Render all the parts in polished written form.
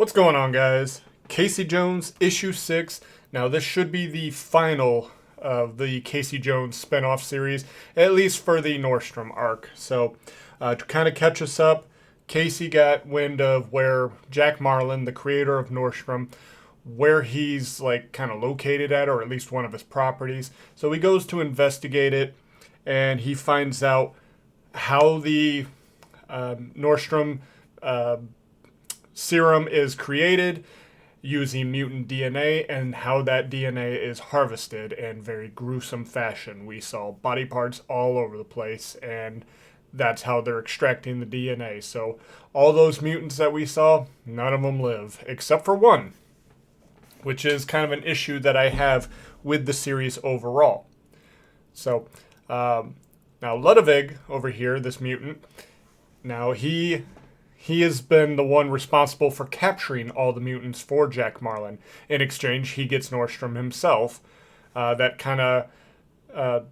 What's going on, guys? Casey Jones, issue 6. Now, this should be the final of the Casey Jones spin-off series, at least for the Nordstrom arc. So, to kind of catch us up, Casey got wind of where Jack Marlin, the creator of Nordstrom, where he's like kind of located at, or at least one of his properties. So he goes to investigate it, and he finds out how the Nordstrom serum is created using mutant DNA and how that DNA is harvested in very gruesome fashion. We saw body parts all over the place, and that's how they're extracting the DNA. So all those mutants that we saw, none of them live, except for one, which is kind of an issue that I have with the series overall. So now Ludwig over here, this mutant, now he has been the one responsible for capturing all the mutants for Jack Marlin. In exchange, he gets Nordstrom himself. That kind of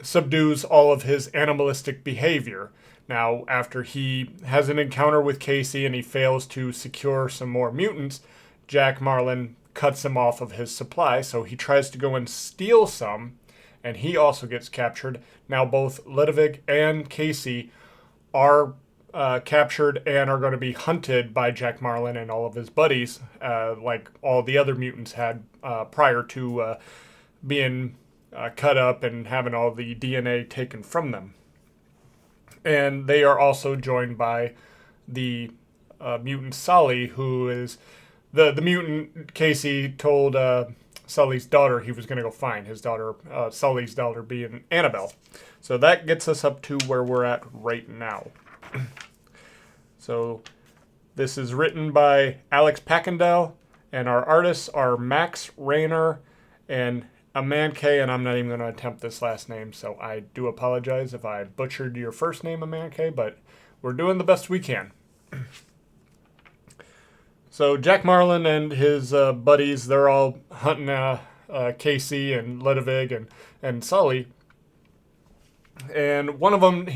subdues all of his animalistic behavior. Now, after he has an encounter with Casey and he fails to secure some more mutants, Jack Marlin cuts him off of his supply, so he tries to go and steal some, and he also gets captured. Now, both Ludwig and Casey are captured and are going to be hunted by Jack Marlin and all of his buddies, like all the other mutants had prior to being cut up and having all the DNA taken from them. And they are also joined by the mutant Sully, who is the mutant Casey told Sully's daughter he was going to go find. His daughter, Sully's daughter, being Annabelle. So that gets us up to where we're at right now. So this is written by Alex Packendale, and our artists are Max Rayner and Amanke, and I'm not even going to attempt this last name, so I do apologize if I butchered your first name, Amanke, but we're doing the best we can. So Jack Marlin and his buddies, they're all hunting Casey and Ludwig and Sully. And one of them,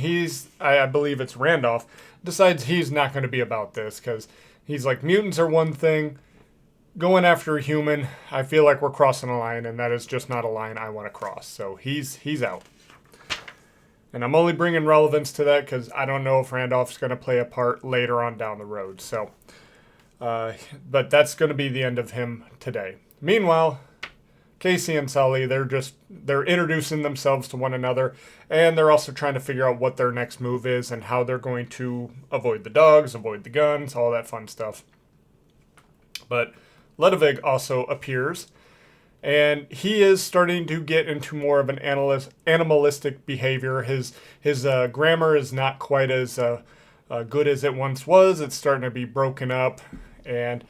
I believe it's Randolph, decides he's not going to be about this because he's like, mutants are one thing. Going after a human, I feel like we're crossing a line, and that is just not a line I want to cross. So he's out. And I'm only bringing relevance to that because I don't know if Randolph's going to play a part later on down the road. So, but that's going to be the end of him today. Meanwhile, Casey and Sully, they're introducing themselves to one another, and they're also trying to figure out what their next move is and how they're going to avoid the dogs, avoid the guns, all that fun stuff. But Ludwig also appears, and he is starting to get into more of an animalistic behavior. His grammar is not quite as good as it once was. It's starting to be broken up, and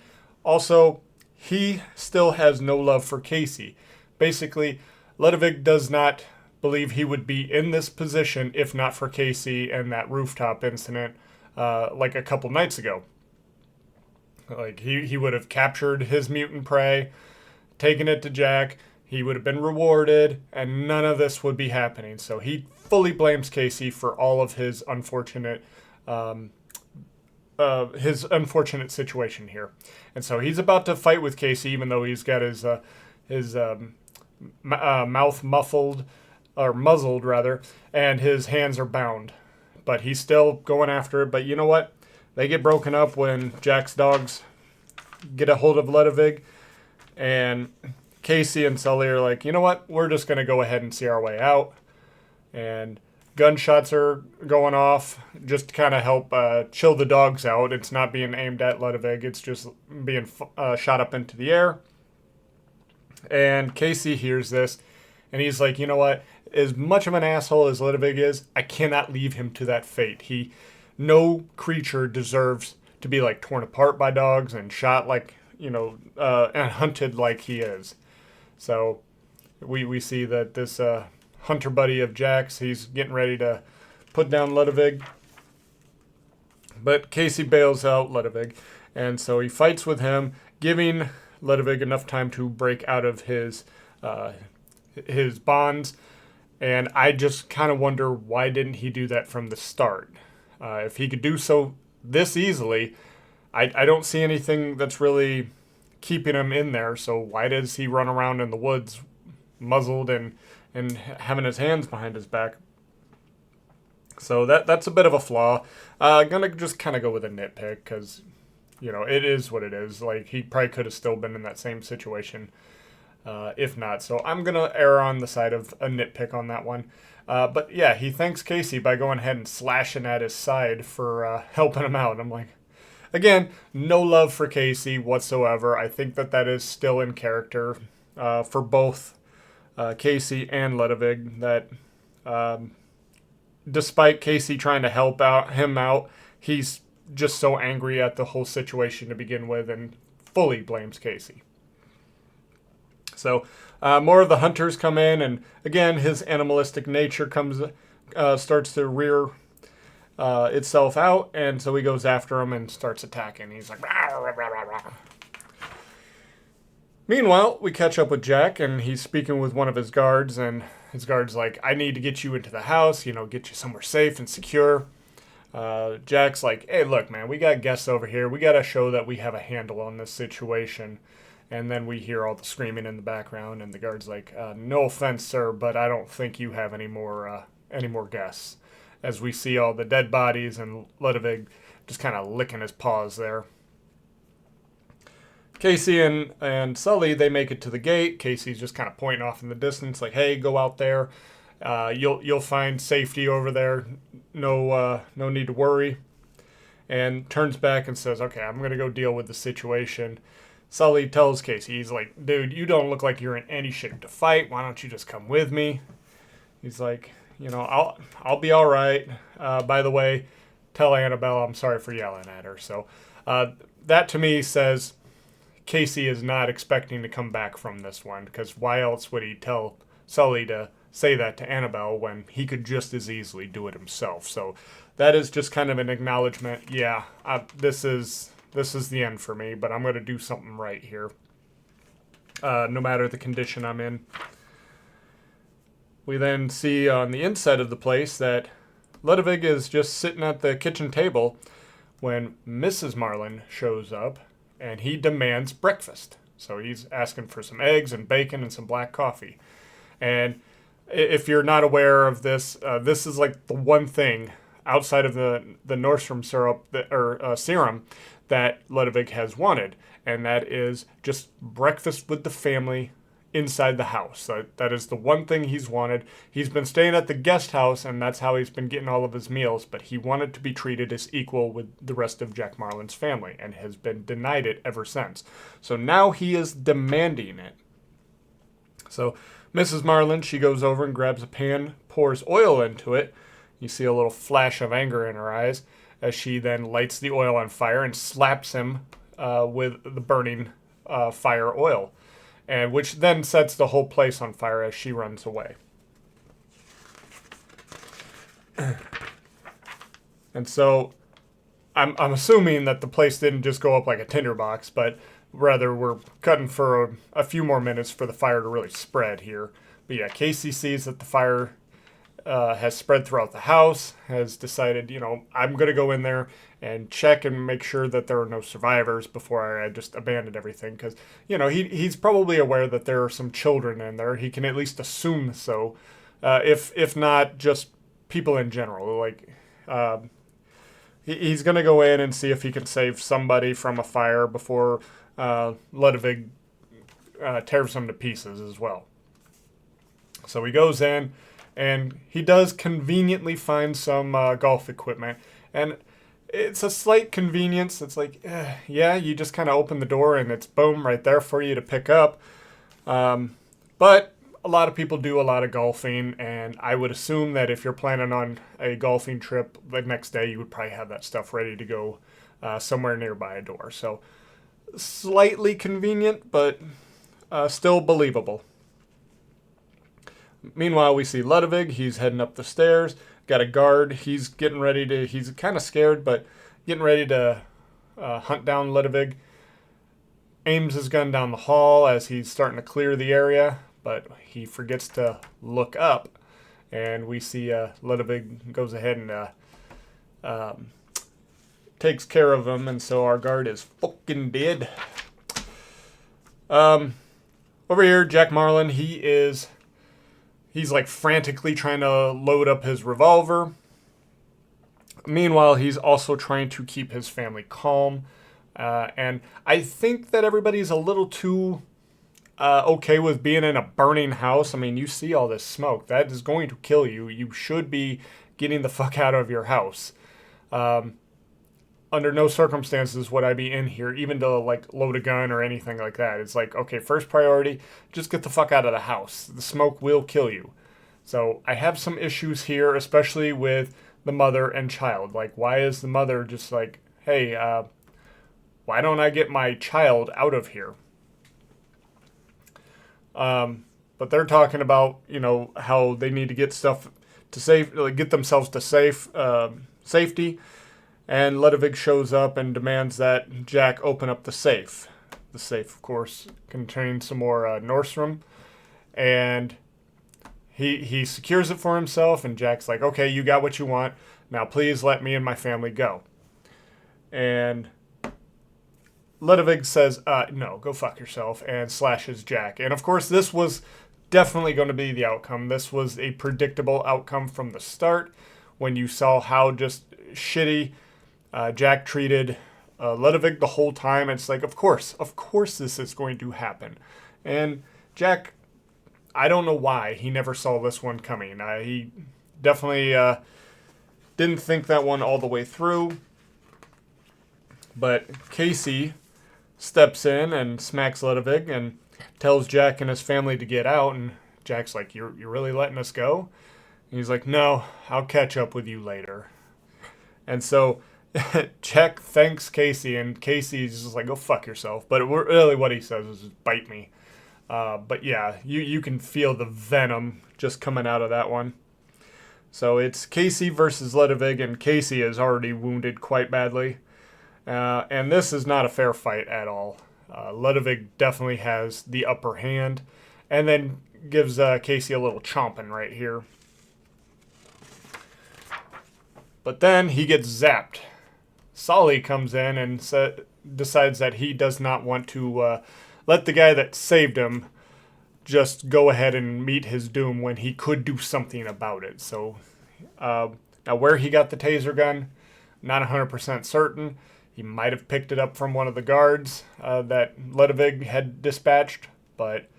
also he still has no love for Casey. Basically, Ludwig does not believe he would be in this position if not for Casey and that rooftop incident like a couple nights ago. Like, he would have captured his mutant prey, taken it to Jack, he would have been rewarded, and none of this would be happening. So he fully blames Casey for all of his unfortunate situation here. And so he's about to fight with Casey, even though he's got his mouth muffled, or muzzled rather, and his hands are bound. But he's still going after it. But you know what? They get broken up when Jack's dogs get a hold of Ludwig, and Casey and Sully are like, you know what? We're just going to go ahead and see our way out. And gunshots are going off just to kind of help chill the dogs out. It's not being aimed at Ludwig. It's just being shot up into the air. And Casey hears this, and he's like, you know what? As much of an asshole as Ludwig is, I cannot leave him to that fate. No creature deserves to be like torn apart by dogs and shot like, and hunted like he is. So we see that this hunter buddy of Jack's, he's getting ready to put down Ludwig. But Casey bails out Ludwig, and so he fights with him, giving Ludwig enough time to break out of his bonds. And I just kind of wonder, why didn't he do that from the start? If he could do so this easily, I don't see anything that's really keeping him in there. So why does he run around in the woods muzzled and having his hands behind his back? So that's a bit of a flaw. Gonna just kind of go with a nitpick because, it is what it is. Like, he probably could have still been in that same situation, if not. So I'm gonna err on the side of a nitpick on that one. But yeah, he thanks Casey by going ahead and slashing at his side for helping him out. I'm like, again, no love for Casey whatsoever. I think that is still in character for both Casey and Ludwig. That despite Casey trying to help him out, he's just so angry at the whole situation to begin with and fully blames Casey. So more of the hunters come in, and again, his animalistic nature starts to rear itself out, and so he goes after him and starts attacking. He's like, rah, rah, rah, rah. Meanwhile, we catch up with Jack, and he's speaking with one of his guards, and his guard's like, I need to get you into the house, get you somewhere safe and secure. Jack's like, hey, look, man, we got guests over here. We got to show that we have a handle on this situation. And then we hear all the screaming in the background, and the guard's like, no offense, sir, but I don't think you have any more guests. As we see all the dead bodies and Ludwig just kind of licking his paws there. Casey and Sully, they make it to the gate. Casey's just kind of pointing off in the distance, like, hey, go out there. You'll find safety over there. No need to worry. And turns back and says, okay, I'm going to go deal with the situation. Sully tells Casey, he's like, dude, you don't look like you're in any shape to fight. Why don't you just come with me? He's like, I'll be all right. By the way, tell Annabelle I'm sorry for yelling at her. So that to me says Casey is not expecting to come back from this one, because why else would he tell Sully to say that to Annabelle when he could just as easily do it himself? So that is just kind of an acknowledgement. Yeah, this is the end for me, but I'm going to do something right here, no matter the condition I'm in. We then see on the inside of the place that Ludwig is just sitting at the kitchen table when Mrs. Marlin shows up, and he demands breakfast. So he's asking for some eggs and bacon and some black coffee. And if you're not aware of this, this is like the one thing outside of the Nordstrom serum that Ludwig has wanted, and that is just breakfast with the family inside the house. That is the one thing he's wanted. He's been staying at the guest house, and that's how he's been getting all of his meals, but he wanted to be treated as equal with the rest of Jack Marlin's family, and has been denied it ever since. So now he is demanding it. So Mrs. Marlin, she goes over and grabs a pan, pours oil into it. You see a little flash of anger in her eyes as she then lights the oil on fire and slaps him with the burning fire oil, and which then sets the whole place on fire as she runs away. And so I'm assuming that the place didn't just go up like a tinderbox, but rather we're cutting for a few more minutes for the fire to really spread here. But yeah, Casey sees that the fire has spread throughout the house, has decided, I'm going to go in there and check and make sure that there are no survivors before I just abandon everything. Because, he's probably aware that there are some children in there. He can at least assume so, if not just people in general. Like, he's going to go in and see if he can save somebody from a fire before Ludwig tears them to pieces as well. So he goes in, and he does conveniently find some golf equipment. And it's a slight convenience. It's like, yeah, you just kind of open the door and it's boom, right there for you to pick up. But a lot of people do a lot of golfing, and I would assume that if you're planning on a golfing trip the next day, you would probably have that stuff ready to go somewhere nearby a door. So slightly convenient, but still believable. Meanwhile, we see Ludwig. He's heading up the stairs. Got a guard. He's kind of scared, but getting ready to hunt down Ludwig. Aims his gun down the hall as he's starting to clear the area, but he forgets to look up. And we see Ludwig goes ahead and takes care of him, and so our guard is fucking dead. Over here, Jack Marlin, he's like frantically trying to load up his revolver. Meanwhile, he's also trying to keep his family calm. And I think that everybody's a little too okay with being in a burning house. I mean, you see all this smoke. That is going to kill you. You should be getting the fuck out of your house. Under no circumstances would I be in here, even to like load a gun or anything like that. It's like, okay, first priority, just get the fuck out of the house. The smoke will kill you. So I have some issues here, especially with the mother and child. Like, why is the mother just like, hey, why don't I get my child out of here? But they're talking about, how they need to get stuff to get themselves to safety. And Ludwig shows up and demands that Jack open up the safe. The safe, of course, contains some more Nordstrom. And he secures it for himself, and Jack's like, okay, you got what you want. Now please let me and my family go. And Ludwig says, no, go fuck yourself, and slashes Jack. And of course, this was definitely going to be the outcome. This was a predictable outcome from the start when you saw how just shitty Jack treated Ludwig the whole time. It's like, of course this is going to happen. And Jack, I don't know why he never saw this one coming. He definitely didn't think that one all the way through. But Casey steps in and smacks Ludwig and tells Jack and his family to get out. And Jack's like, you're really letting us go? And he's like, no, I'll catch up with you later. And so Jack thanks Casey, and Casey's just like, go fuck yourself. But really what he says is, bite me. But yeah, you can feel the venom just coming out of that one. So it's Casey versus Ludwig, and Casey is already wounded quite badly. And this is not a fair fight at all. Ludwig definitely has the upper hand, and then gives Casey a little chomping right here. But then he gets zapped. Sully comes in and decides that he does not want to let the guy that saved him just go ahead and meet his doom when he could do something about it. So now where he got the taser gun, not 100% certain. He might have picked it up from one of the guards that Ludwig had dispatched. But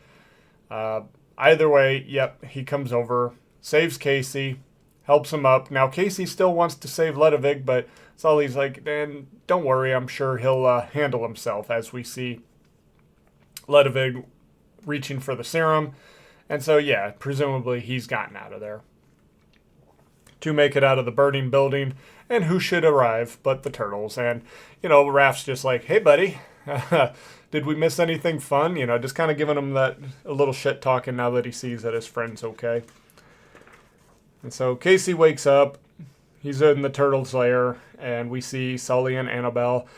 either way, yep, he comes over, saves Casey, helps him up. Now Casey still wants to save Ludwig, but Sully's like, man, don't worry, I'm sure he'll handle himself, as we see Ludwig reaching for the serum. And so, yeah, presumably he's gotten out of there to make it out of the burning building. And who should arrive but the turtles? And, Raph's just like, hey, buddy, did we miss anything fun? Just kind of giving him a little shit talking now that he sees that his friend's okay. And so Casey wakes up. He's in the turtle's lair, and we see Sully and Annabelle.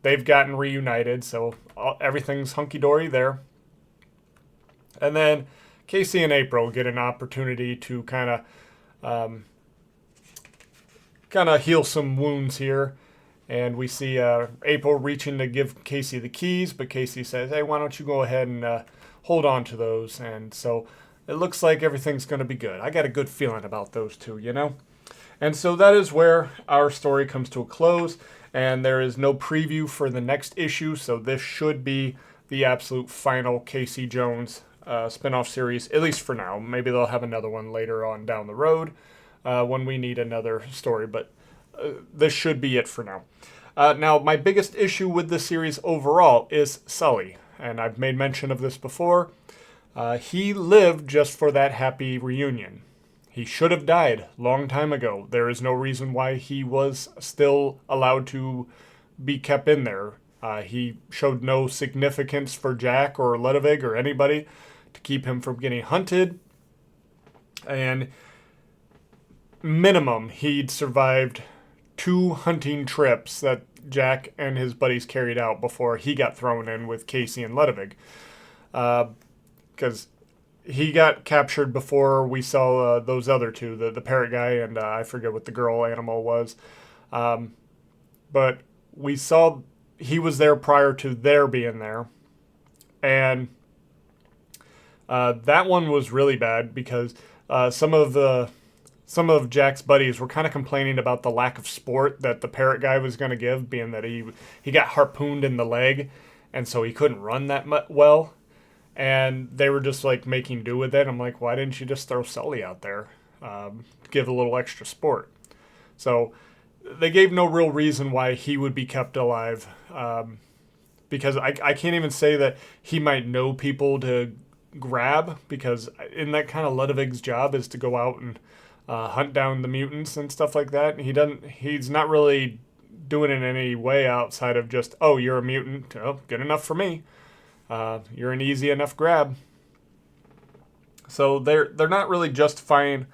They've gotten reunited, so everything's hunky-dory there. And then Casey and April get an opportunity to kind of heal some wounds here. And we see April reaching to give Casey the keys, but Casey says, hey, why don't you go ahead and hold on to those? And so it looks like everything's going to be good. I got a good feeling about those two, And so that is where our story comes to a close, and there is no preview for the next issue, so this should be the absolute final Casey Jones spin-off series, at least for now. Maybe they'll have another one later on down the road when we need another story, but this should be it for now. Now, my biggest issue with the series overall is Sully, and I've made mention of this before. He lived just for that happy reunion. He should have died long time ago. There is no reason why he was still allowed to be kept in there. He showed no significance for Jack or Ludwig or anybody to keep him from getting hunted. And minimum, he'd survived 2 hunting trips that Jack and his buddies carried out before he got thrown in with Casey and Ludwig. Because he got captured before we saw those other two, the parrot guy and I forget what the girl animal was. but we saw he was there prior to their being there, and that one was really bad because some of Jack's buddies were kind of complaining about the lack of sport that the parrot guy was going to give, being that he got harpooned in the leg, and so he couldn't run that well. And they were just like making do with it. I'm like, why didn't you just throw Sully out there, give a little extra sport? So they gave no real reason why he would be kept alive, because I can't even say that he might know people to grab, because in that kind of Ludwig's job is to go out and hunt down the mutants and stuff like that. He's not really doing it in any way outside of just, oh, you're a mutant, oh, good enough for me. You're an easy enough grab. So they're not really justifying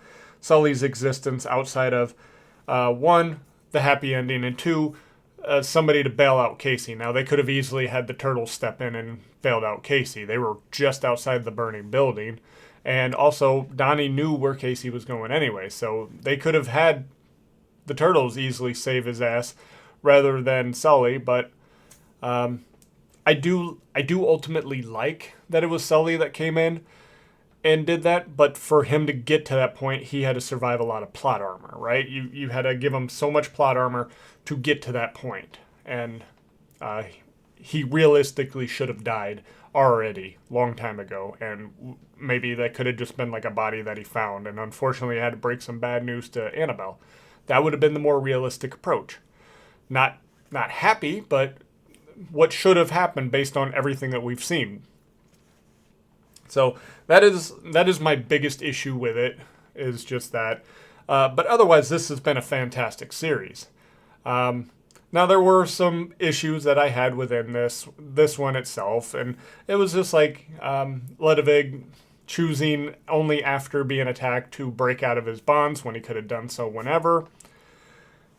Sully's existence outside of one, the happy ending, and two, somebody to bail out Casey. Now they could have easily had the turtles step in and bailed out Casey. They were just outside the burning building, and also Donnie knew where Casey was going anyway, so they could have had the turtles easily save his ass rather than Sully. But I do ultimately like that it was Sully that came in and did that, but for him to get to that point, he had to survive a lot of plot armor, right? You had to give him so much plot armor to get to that point, and he realistically should have died already, long time ago, and maybe that could have just been like a body that he found, and unfortunately had to break some bad news to Annabelle. That would have been the more realistic approach. Not happy, but what should have happened based on everything that we've seen. So that is my biggest issue with it, is just that. But otherwise, this has been a fantastic series. Now there were some issues that I had within this one itself, and it was just like Ludwig choosing only after being attacked to break out of his bonds when he could have done so whenever.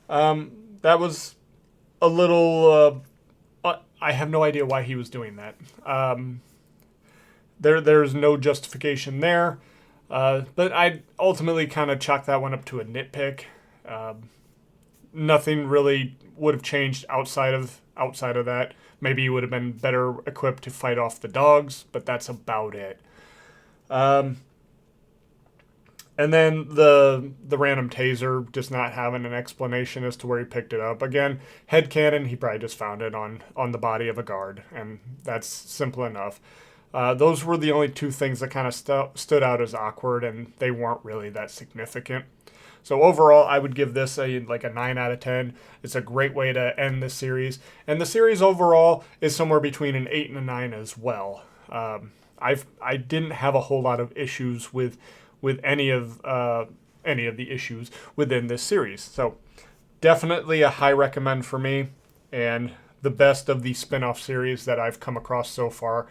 That was a little. I have no idea why he was doing that. There's no justification there, but I ultimately kind of chalk that one up to a nitpick. Nothing really would have changed outside of that. Maybe he would have been better equipped to fight off the dogs, but that's about it. And then the random taser just not having an explanation as to where he picked it up. Again, headcanon, he probably just found it on the body of a guard, and that's simple enough. Those were the only two things that kind of stood out as awkward, and they weren't really that significant. So overall, I would give this a 9 out of 10. It's a great way to end the series. And the series overall is somewhere between an 8 and a 9 as well. I didn't have a whole lot of issues with any of the issues within this series. So definitely a high recommend for me, and the best of the spin-off series that I've come across so far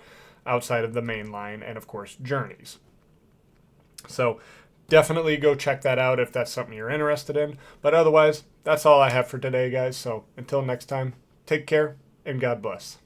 outside of the main line and, of course, Journeys. So definitely go check that out if that's something you're interested in. But otherwise, that's all I have for today, guys. So until next time, take care and God bless.